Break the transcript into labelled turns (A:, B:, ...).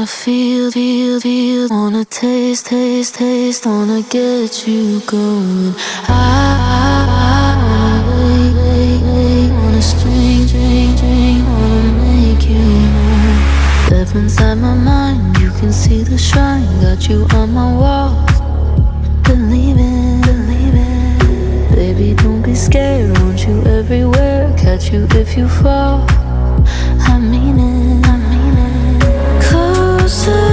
A: wanna feel, wanna taste, wanna get you going. I wanna lay, wanna string, wanna make you mine. Step inside my mind, you can see the shine. Got you on my wall, believe it. Baby, don't be scared, want you everywhere. Catch you if you fall, I mean it. Closer